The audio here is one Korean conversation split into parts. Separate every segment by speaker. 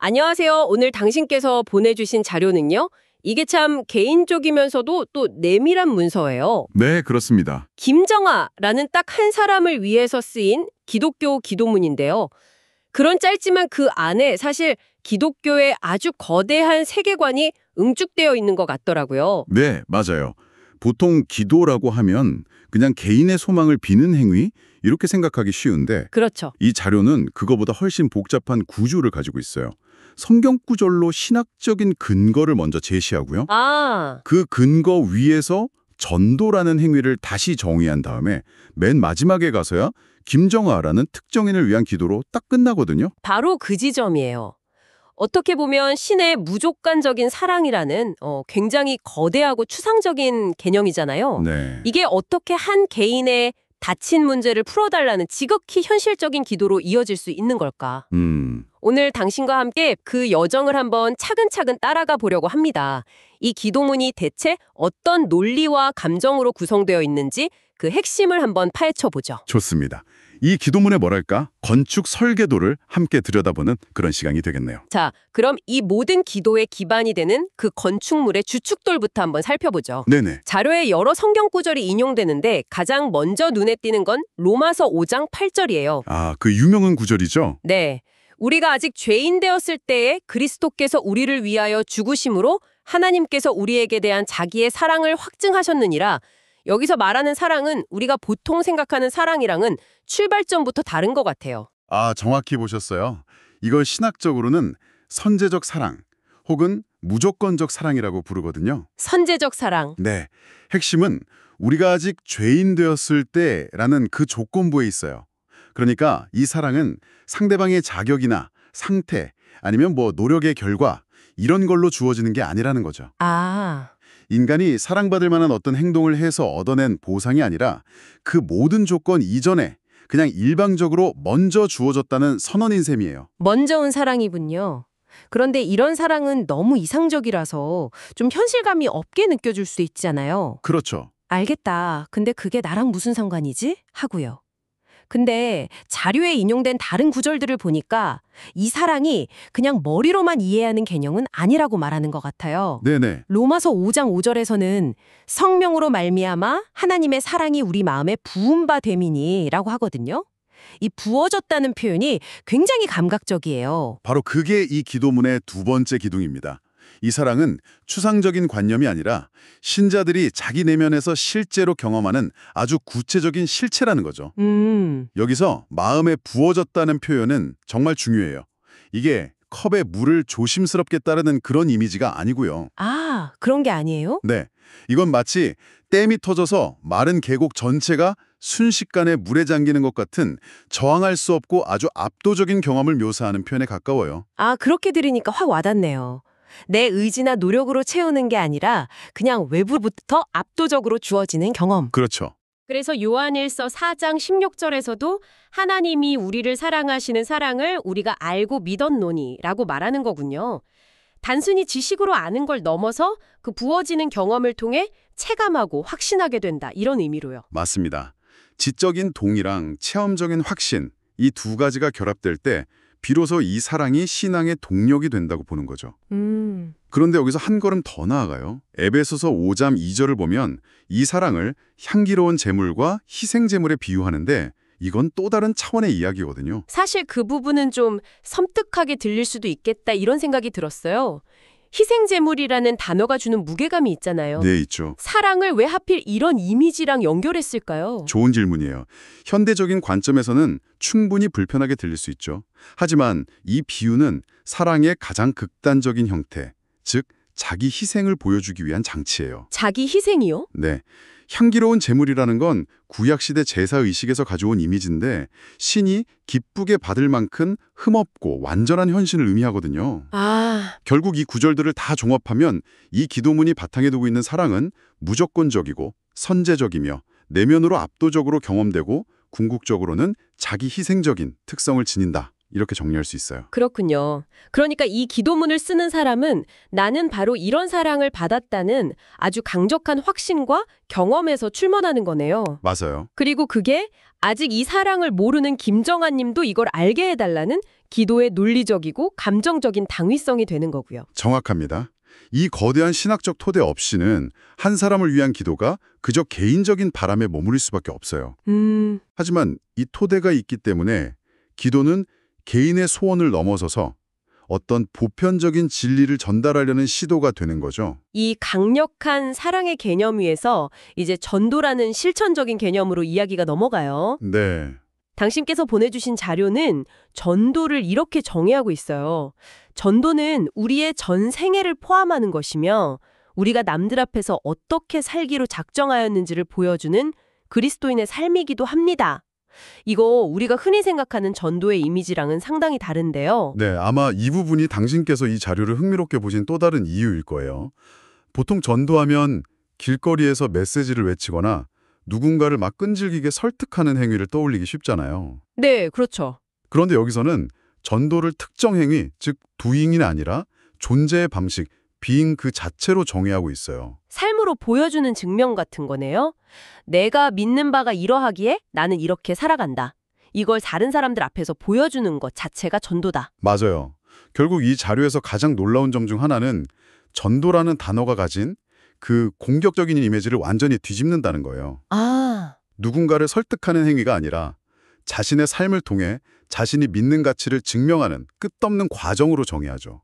Speaker 1: 안녕하세요. 오늘 당신께서 보내주신 자료는요. 이게 참 개인적이면서도 또 내밀한 문서예요.
Speaker 2: 네, 그렇습니다.
Speaker 1: 김정아라는 딱 한 사람을 위해서 쓰인 기독교 기도문인데요. 그런 짧지만 그 안에 사실 기독교의 아주 거대한 세계관이 응축되어 있는 것 같더라고요.
Speaker 2: 네, 맞아요. 보통 기도라고 하면 그냥 개인의 소망을 비는 행위 이렇게 생각하기 쉬운데
Speaker 1: 그렇죠.
Speaker 2: 이 자료는 그거보다 훨씬 복잡한 구조를 가지고 있어요. 성경 구절로 신학적인 근거를 먼저 제시하고요.
Speaker 1: 아,
Speaker 2: 그 근거 위에서 전도라는 행위를 다시 정의한 다음에 맨 마지막에 가서야 김정아라는 특정인을 위한 기도로 딱 끝나거든요.
Speaker 1: 바로 그 지점이에요. 어떻게 보면 신의 무조건적인 사랑이라는 굉장히 거대하고 추상적인 개념이잖아요.
Speaker 2: 네.
Speaker 1: 이게 어떻게 한 개인의 닫힌 문제를 풀어달라는 지극히 현실적인 기도로 이어질 수 있는 걸까? 오늘 당신과 함께 그 여정을 한번 차근차근 따라가 보려고 합니다. 이 기도문이 대체 어떤 논리와 감정으로 구성되어 있는지 그 핵심을 한번 파헤쳐보죠.
Speaker 2: 좋습니다. 이 기도문의 뭐랄까? 건축 설계도를 함께 들여다보는 그런 시간이 되겠네요.
Speaker 1: 자, 그럼 이 모든 기도의 기반이 되는 그 건축물의 주축돌부터 한번 살펴보죠.
Speaker 2: 네네.
Speaker 1: 자료에 여러 성경 구절이 인용되는데 가장 먼저 눈에 띄는 건 로마서 5장 8절이에요.
Speaker 2: 아, 그 유명한 구절이죠?
Speaker 1: 네. 우리가 아직 죄인 되었을 때에 그리스도께서 우리를 위하여 죽으심으로 하나님께서 우리에게 대한 자기의 사랑을 확증하셨느니라. 여기서 말하는 사랑은 우리가 보통 생각하는 사랑이랑은 출발점부터 다른 것 같아요.
Speaker 2: 아, 정확히 보셨어요. 이걸 신학적으로는 선제적 사랑 혹은 무조건적 사랑이라고 부르거든요.
Speaker 1: 선제적 사랑.
Speaker 2: 네. 핵심은 우리가 아직 죄인 되었을 때라는 그 조건부에 있어요. 그러니까 이 사랑은 상대방의 자격이나 상태 아니면 노력의 결과 이런 걸로 주어지는 게 아니라는 거죠.
Speaker 1: 아,
Speaker 2: 인간이 사랑받을 만한 어떤 행동을 해서 얻어낸 보상이 아니라 그 모든 조건 이전에 그냥 일방적으로 먼저 주어졌다는 선언인 셈이에요.
Speaker 1: 먼저 온 사랑이군요. 그런데 이런 사랑은 너무 이상적이라서 좀 현실감이 없게 느껴질 수 있잖아요.
Speaker 2: 그렇죠.
Speaker 1: 알겠다. 근데 그게 나랑 무슨 상관이지? 하고요. 근데 자료에 인용된 다른 구절들을 보니까 이 사랑이 그냥 머리로만 이해하는 개념은 아니라고 말하는 것 같아요.
Speaker 2: 네네.
Speaker 1: 로마서 5장 5절에서는 성령으로 말미암아 하나님의 사랑이 우리 마음에 부은 바 됨이니라고 하거든요. 이 부어졌다는 표현이 굉장히 감각적이에요.
Speaker 2: 바로 그게 이 기도문의 두 번째 기둥입니다. 이 사랑은 추상적인 관념이 아니라 신자들이 자기 내면에서 실제로 경험하는 아주 구체적인 실체라는 거죠. 여기서 마음에 부어졌다는 표현은 정말 중요해요. 이게 컵에 물을 조심스럽게 따르는 그런 이미지가 아니고요.
Speaker 1: 아, 그런 게 아니에요?
Speaker 2: 네, 이건 마치 댐이 터져서 마른 계곡 전체가 순식간에 물에 잠기는 것 같은 저항할 수 없고 아주 압도적인 경험을 묘사하는 표현에 가까워요.
Speaker 1: 아, 그렇게 들으니까 확 와닿네요. 내 의지나 노력으로 채우는 게 아니라 그냥 외부부터 압도적으로 주어지는 경험.
Speaker 2: 그렇죠.
Speaker 1: 그래서 요한일서 4장 16절에서도 하나님이 우리를 사랑하시는 사랑을 우리가 알고 믿었노니라고 말하는 거군요. 단순히 지식으로 아는 걸 넘어서 그 부어지는 경험을 통해 체감하고 확신하게 된다. 이런 의미로요.
Speaker 2: 맞습니다. 지적인 동의랑 체험적인 확신, 이 두 가지가 결합될 때 비로소 이 사랑이 신앙의 동력이 된다고 보는 거죠. 그런데 여기서 한 걸음 더 나아가요. 에베소서 5장 2절을 보면 이 사랑을 향기로운 제물과 희생 제물에 비유하는데 이건 또 다른 차원의 이야기거든요.
Speaker 1: 사실 그 부분은 좀 섬뜩하게 들릴 수도 있겠다 이런 생각이 들었어요. 희생제물이라는 단어가 주는 무게감이 있잖아요.
Speaker 2: 네, 있죠.
Speaker 1: 사랑을 왜 하필 이런 이미지랑 연결했을까요?
Speaker 2: 좋은 질문이에요. 현대적인 관점에서는 충분히 불편하게 들릴 수 있죠. 하지만 이 비유는 사랑의 가장 극단적인 형태, 즉 자기 희생을 보여주기 위한 장치예요.
Speaker 1: 자기 희생이요?
Speaker 2: 네. 향기로운 제물이라는 건 구약시대 제사의식에서 가져온 이미지인데 신이 기쁘게 받을 만큼 흠없고 완전한 헌신을 의미하거든요.
Speaker 1: 아,
Speaker 2: 결국 이 구절들을 다 종합하면 이 기도문이 바탕에 두고 있는 사랑은 무조건적이고 선제적이며 내면으로 압도적으로 경험되고 궁극적으로는 자기 희생적인 특성을 지닌다. 이렇게 정리할 수 있어요.
Speaker 1: 그렇군요. 그러니까 이 기도문을 쓰는 사람은 나는 바로 이런 사랑을 받았다는 아주 강력한 확신과 경험에서 출문하는 거네요.
Speaker 2: 맞아요.
Speaker 1: 그리고 그게 아직 이 사랑을 모르는 김정아 님도 이걸 알게 해달라는 기도의 논리적이고 감정적인 당위성이 되는 거고요.
Speaker 2: 정확합니다. 이 거대한 신학적 토대 없이는 한 사람을 위한 기도가 그저 개인적인 바람에 머무를 수밖에 없어요. 하지만 이 토대가 있기 때문에 기도는 개인의 소원을 넘어서서 어떤 보편적인 진리를 전달하려는 시도가 되는 거죠.
Speaker 1: 이 강력한 사랑의 개념 위에서 이제 전도라는 실천적인 개념으로 이야기가 넘어가요.
Speaker 2: 네.
Speaker 1: 당신께서 보내주신 자료는 전도를 이렇게 정의하고 있어요. 전도는 우리의 전 생애를 포함하는 것이며 우리가 남들 앞에서 어떻게 살기로 작정하였는지를 보여주는 그리스도인의 삶이기도 합니다. 이거 우리가 흔히 생각하는 전도의 이미지랑은 상당히 다른데요.
Speaker 2: 네, 아마 이 부분이 당신께서 이 자료를 흥미롭게 보신 또 다른 이유일 거예요. 보통 전도하면 길거리에서 메시지를 외치거나 누군가를 막 끈질기게 설득하는 행위를 떠올리기 쉽잖아요.
Speaker 1: 네, 그렇죠.
Speaker 2: 그런데 여기서는 전도를 특정 행위, 즉 doing이 아니라 존재의 방식, being 그 자체로 정의하고 있어요.
Speaker 1: 삶으로 보여주는 증명 같은 거네요. 내가 믿는 바가 이러하기에 나는 이렇게 살아간다. 이걸 다른 사람들 앞에서 보여주는 것 자체가 전도다.
Speaker 2: 맞아요. 결국 이 자료에서 가장 놀라운 점 중 하나는 전도라는 단어가 가진 그 공격적인 이미지를 완전히 뒤집는다는 거예요.
Speaker 1: 아,
Speaker 2: 누군가를 설득하는 행위가 아니라 자신의 삶을 통해 자신이 믿는 가치를 증명하는 끝없는 과정으로 정의하죠.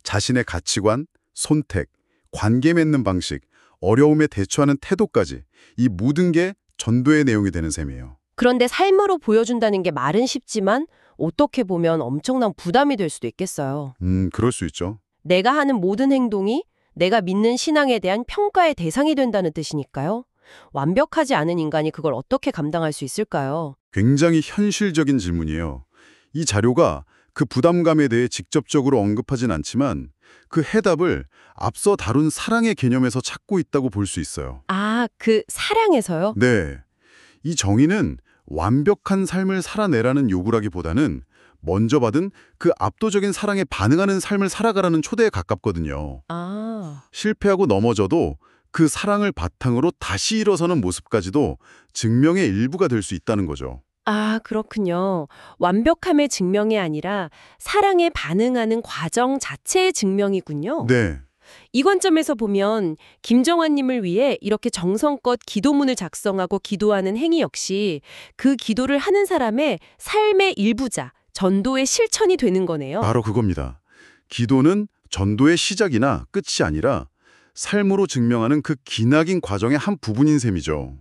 Speaker 2: 자신의 가치관, 선택, 관계 맺는 방식, 어려움에 대처하는 태도까지 이 모든 게 전도의 내용이 되는 셈이에요.
Speaker 1: 그런데 삶으로 보여준다는 게 말은 쉽지만 어떻게 보면 엄청난 부담이 될 수도 있겠어요.
Speaker 2: 그럴 수 있죠.
Speaker 1: 내가 하는 모든 행동이 내가 믿는 신앙에 대한 평가의 대상이 된다는 뜻이니까요. 완벽하지 않은 인간이 그걸 어떻게 감당할 수 있을까요?
Speaker 2: 굉장히 현실적인 질문이에요. 이 자료가 그 부담감에 대해 직접적으로 언급하진 않지만 그 해답을 앞서 다룬 사랑의 개념에서 찾고 있다고 볼 수 있어요.
Speaker 1: 아, 그 사랑에서요?
Speaker 2: 네. 이 정의는 완벽한 삶을 살아내라는 요구라기보다는 먼저 받은 그 압도적인 사랑에 반응하는 삶을 살아가라는 초대에 가깝거든요.
Speaker 1: 아,
Speaker 2: 실패하고 넘어져도 그 사랑을 바탕으로 다시 일어서는 모습까지도 증명의 일부가 될 수 있다는 거죠.
Speaker 1: 아, 그렇군요. 완벽함의 증명이 아니라 사랑에 반응하는 과정 자체의 증명이군요.
Speaker 2: 네.
Speaker 1: 이 관점에서 보면 김정환님을 위해 이렇게 정성껏 기도문을 작성하고 기도하는 행위 역시 그 기도를 하는 사람의 삶의 일부자, 전도의 실천이 되는 거네요.
Speaker 2: 바로 그겁니다. 기도는 전도의 시작이나 끝이 아니라 삶으로 증명하는 그 기나긴 과정의 한 부분인 셈이죠.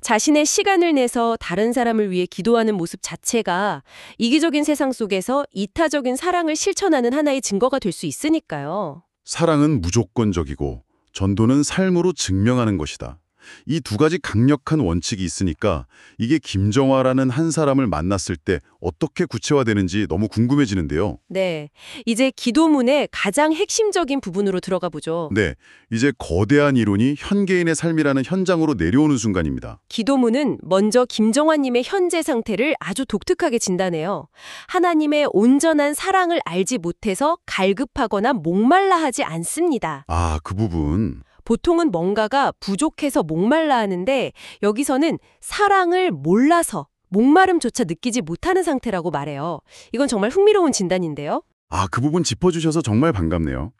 Speaker 1: 자신의 시간을 내서 다른 사람을 위해 기도하는 모습 자체가 이기적인 세상 속에서 이타적인 사랑을 실천하는 하나의 증거가 될 수 있으니까요.
Speaker 2: 사랑은 무조건적이고 전도는 삶으로 증명하는 것이다. 이 두 가지 강력한 원칙이 있으니까 이게 김정화라는 한 사람을 만났을 때 어떻게 구체화되는지 너무 궁금해지는데요.
Speaker 1: 네, 이제 기도문의 가장 핵심적인 부분으로 들어가 보죠.
Speaker 2: 네, 이제 거대한 이론이 현개인의 삶이라는 현장으로 내려오는 순간입니다.
Speaker 1: 기도문은 먼저 김정환님의 현재 상태를 아주 독특하게 진단해요. 하나님의 온전한 사랑을 알지 못해서 갈급하거나 목말라 하지 않습니다.
Speaker 2: 아, 그 부분.
Speaker 1: 보통은 뭔가가 부족해서 목말라 하는데 여기서는 사랑을 몰라서 목마름조차 느끼지 못하는 상태라고 말해요. 이건 정말 흥미로운 진단인데요.
Speaker 2: 아, 그 부분 짚어주셔서 정말 반갑네요.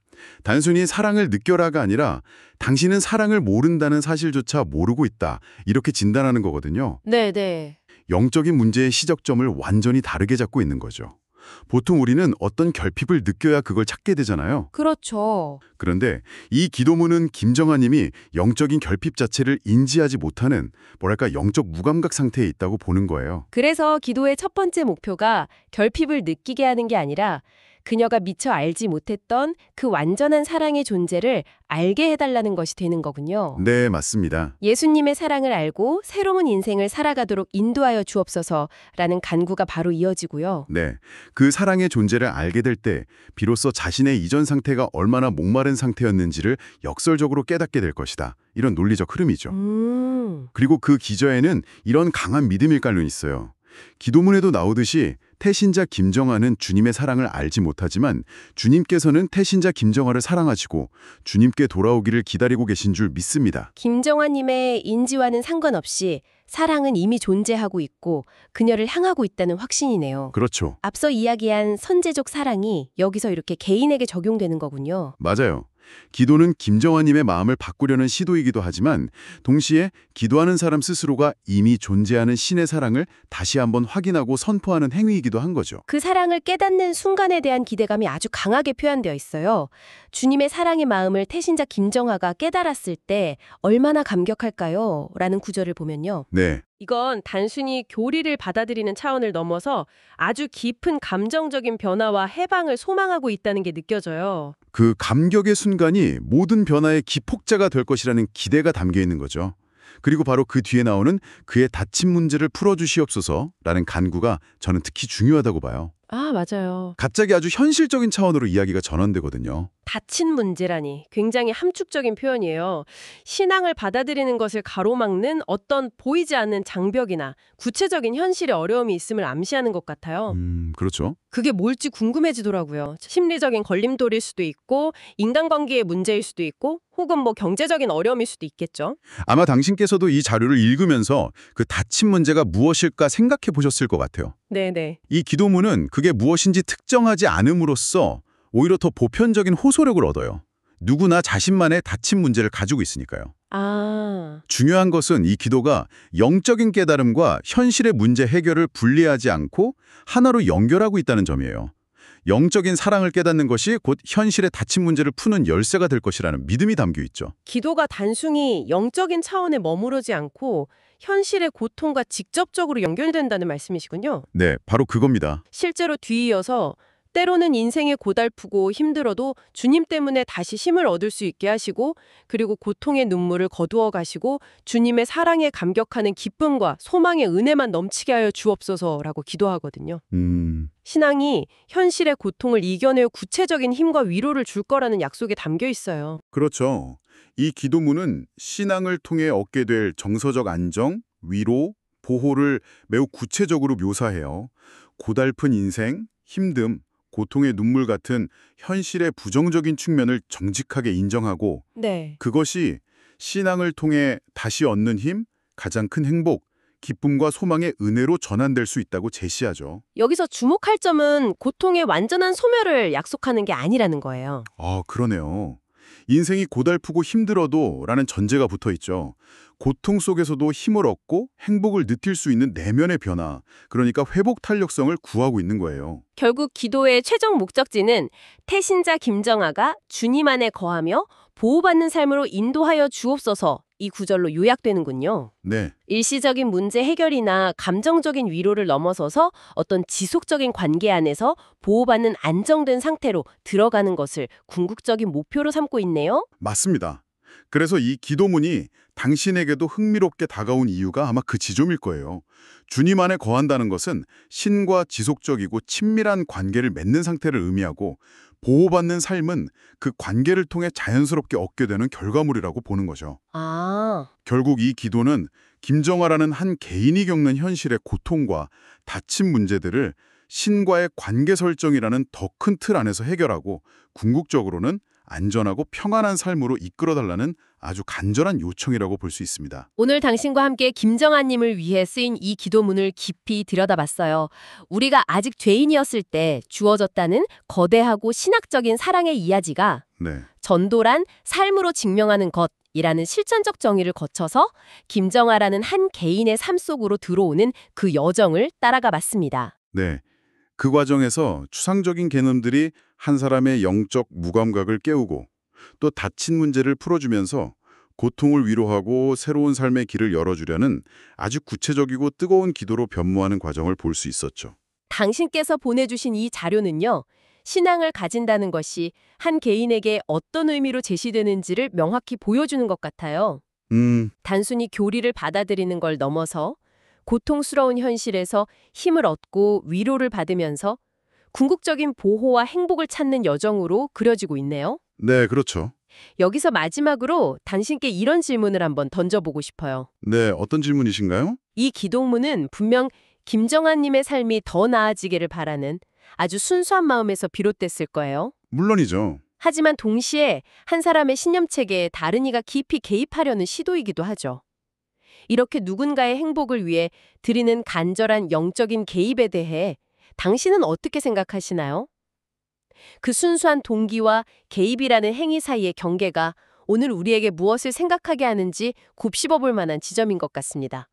Speaker 2: 단순히 사랑을 느껴라가 아니라 당신은 사랑을 모른다는 사실조차 모르고 있다. 이렇게 진단하는 거거든요.
Speaker 1: 네.
Speaker 2: 영적인 문제의 시작점을 완전히 다르게 잡고 있는 거죠. 보통 우리는 어떤 결핍을 느껴야 그걸 찾게 되잖아요.
Speaker 1: 그렇죠.
Speaker 2: 그런데 이 기도문은 김정아님이 영적인 결핍 자체를 인지하지 못하는 뭐랄까 영적 무감각 상태에 있다고 보는 거예요.
Speaker 1: 그래서 기도의 첫 번째 목표가 결핍을 느끼게 하는 게 아니라 그녀가 미처 알지 못했던 그 완전한 사랑의 존재를 알게 해달라는 것이 되는 거군요.
Speaker 2: 네, 맞습니다.
Speaker 1: 예수님의 사랑을 알고 새로운 인생을 살아가도록 인도하여 주옵소서라는 간구가 바로 이어지고요.
Speaker 2: 네, 그 사랑의 존재를 알게 될 때 비로소 자신의 이전 상태가 얼마나 목마른 상태였는지를 역설적으로 깨닫게 될 것이다. 이런 논리적 흐름이죠. 그리고 그 기저에는 이런 강한 믿음일관론이 있어요. 기도문에도 나오듯이 태신자 김정아는 주님의 사랑을 알지 못하지만 주님께서는 태신자 김정아를 사랑하시고 주님께 돌아오기를 기다리고 계신 줄 믿습니다.
Speaker 1: 김정아님의 인지와는 상관없이 사랑은 이미 존재하고 있고 그녀를 향하고 있다는 확신이네요.
Speaker 2: 그렇죠.
Speaker 1: 앞서 이야기한 선제적 사랑이 여기서 이렇게 개인에게 적용되는 거군요.
Speaker 2: 맞아요. 기도는 김정아님의 마음을 바꾸려는 시도이기도 하지만 동시에 기도하는 사람 스스로가 이미 존재하는 신의 사랑을 다시 한번 확인하고 선포하는 행위이기도 한 거죠.
Speaker 1: 그 사랑을 깨닫는 순간에 대한 기대감이 아주 강하게 표현되어 있어요. 주님의 사랑의 마음을 태신자 김정아가 깨달았을 때 얼마나 감격할까요? 라는 구절을 보면요.
Speaker 2: 네.
Speaker 1: 이건 단순히 교리를 받아들이는 차원을 넘어서 아주 깊은 감정적인 변화와 해방을 소망하고 있다는 게 느껴져요.
Speaker 2: 그 감격의 순간이 모든 변화의 기폭제가 될 것이라는 기대가 담겨 있는 거죠. 그리고 바로 그 뒤에 나오는 그의 닫힌 문제를 풀어주시옵소서라는 간구가 저는 특히 중요하다고 봐요.
Speaker 1: 아, 맞아요.
Speaker 2: 갑자기 아주 현실적인 차원으로 이야기가 전환되거든요.
Speaker 1: 닫힌 문제라니 굉장히 함축적인 표현이에요. 신앙을 받아들이는 것을 가로막는 어떤 보이지 않는 장벽이나 구체적인 현실의 어려움이 있음을 암시하는 것 같아요.
Speaker 2: 그렇죠.
Speaker 1: 그게 뭘지 궁금해지더라고요. 심리적인 걸림돌일 수도 있고 인간관계의 문제일 수도 있고 혹은 경제적인 어려움일 수도 있겠죠.
Speaker 2: 아마 당신께서도 이 자료를 읽으면서 그 닫힌 문제가 무엇일까 생각해 보셨을 것 같아요.
Speaker 1: 네네.
Speaker 2: 이 기도문은 그게 무엇인지 특정하지 않음으로써 오히려 더 보편적인 호소력을 얻어요. 누구나 자신만의 닫힌 문제를 가지고 있으니까요.
Speaker 1: 아,
Speaker 2: 중요한 것은 이 기도가 영적인 깨달음과 현실의 문제 해결을 분리하지 않고 하나로 연결하고 있다는 점이에요. 영적인 사랑을 깨닫는 것이 곧 현실의 닫힌 문제를 푸는 열쇠가 될 것이라는 믿음이 담겨 있죠.
Speaker 1: 기도가 단순히 영적인 차원에 머무르지 않고 현실의 고통과 직접적으로 연결된다는 말씀이시군요.
Speaker 2: 네, 바로 그겁니다.
Speaker 1: 실제로 뒤이어서 때로는 인생이 고달프고 힘들어도 주님 때문에 다시 힘을 얻을 수 있게 하시고 그리고 고통의 눈물을 거두어 가시고 주님의 사랑에 감격하는 기쁨과 소망의 은혜만 넘치게 하여 주옵소서라고 기도하거든요. 신앙이 현실의 고통을 이겨내어 구체적인 힘과 위로를 줄 거라는 약속에 담겨 있어요.
Speaker 2: 그렇죠. 이 기도문은 신앙을 통해 얻게 될 정서적 안정, 위로, 보호를 매우 구체적으로 묘사해요. 고달픈 인생, 힘듦, 고통의 눈물 같은 현실의 부정적인 측면을 정직하게 인정하고
Speaker 1: 네.
Speaker 2: 그것이 신앙을 통해 다시 얻는 힘, 가장 큰 행복, 기쁨과 소망의 은혜로 전환될 수 있다고 제시하죠.
Speaker 1: 여기서 주목할 점은 고통의 완전한 소멸을 약속하는 게 아니라는 거예요.
Speaker 2: 아, 그러네요. 인생이 고달프고 힘들어도 라는 전제가 붙어 있죠. 고통 속에서도 힘을 얻고 행복을 느낄 수 있는 내면의 변화, 그러니까 회복 탄력성을 구하고 있는 거예요.
Speaker 1: 결국 기도의 최종 목적지는 태신자 김정아가 주님 안에 거하며 보호받는 삶으로 인도하여 주옵소서 이 구절로 요약되는군요.
Speaker 2: 네,
Speaker 1: 일시적인 문제 해결이나 감정적인 위로를 넘어서서 어떤 지속적인 관계 안에서 보호받는 안정된 상태로 들어가는 것을 궁극적인 목표로 삼고 있네요.
Speaker 2: 맞습니다. 그래서 이 기도문이 당신에게도 흥미롭게 다가온 이유가 아마 그 지점일 거예요. 주님 안에 거한다는 것은 신과 지속적이고 친밀한 관계를 맺는 상태를 의미하고 보호받는 삶은 그 관계를 통해 자연스럽게 얻게 되는 결과물이라고 보는 거죠.
Speaker 1: 아,
Speaker 2: 결국 이 기도는 김정아라는 한 개인이 겪는 현실의 고통과 닫힌 문제들을 신과의 관계 설정이라는 더 큰 틀 안에서 해결하고 궁극적으로는 안전하고 평안한 삶으로 이끌어달라는 아주 간절한 요청이라고 볼 수 있습니다.
Speaker 1: 오늘 당신과 함께 김정아님을 위해 쓰인 이 기도문을 깊이 들여다봤어요. 우리가 아직 죄인이었을 때 주어졌다는 거대하고 신학적인 사랑의 이야기가
Speaker 2: 네,
Speaker 1: 전도란 삶으로 증명하는 것이라는 실천적 정의를 거쳐서 김정아라는 한 개인의 삶 속으로 들어오는 그 여정을 따라가 봤습니다.
Speaker 2: 네. 그 과정에서 추상적인 개념들이 한 사람의 영적 무감각을 깨우고 또 닫힌 문제를 풀어주면서 고통을 위로하고 새로운 삶의 길을 열어주려는 아주 구체적이고 뜨거운 기도로 변모하는 과정을 볼 수 있었죠.
Speaker 1: 당신께서 보내주신 이 자료는요. 신앙을 가진다는 것이 한 개인에게 어떤 의미로 제시되는지를 명확히 보여주는 것 같아요. 단순히 교리를 받아들이는 걸 넘어서 고통스러운 현실에서 힘을 얻고 위로를 받으면서 궁극적인 보호와 행복을 찾는 여정으로 그려지고 있네요.
Speaker 2: 네, 그렇죠.
Speaker 1: 여기서 마지막으로 당신께 이런 질문을 한번 던져보고 싶어요.
Speaker 2: 네, 어떤 질문이신가요?
Speaker 1: 이 기도문은 분명 김정아님의 삶이 더 나아지기를 바라는 아주 순수한 마음에서 비롯됐을 거예요.
Speaker 2: 물론이죠.
Speaker 1: 하지만 동시에 한 사람의 신념체계에 다른 이가 깊이 개입하려는 시도이기도 하죠. 이렇게 누군가의 행복을 위해 드리는 간절한 영적인 개입에 대해 당신은 어떻게 생각하시나요? 그 순수한 동기와 개입이라는 행위 사이의 경계가 오늘 우리에게 무엇을 생각하게 하는지 곱씹어 볼 만한 지점인 것 같습니다.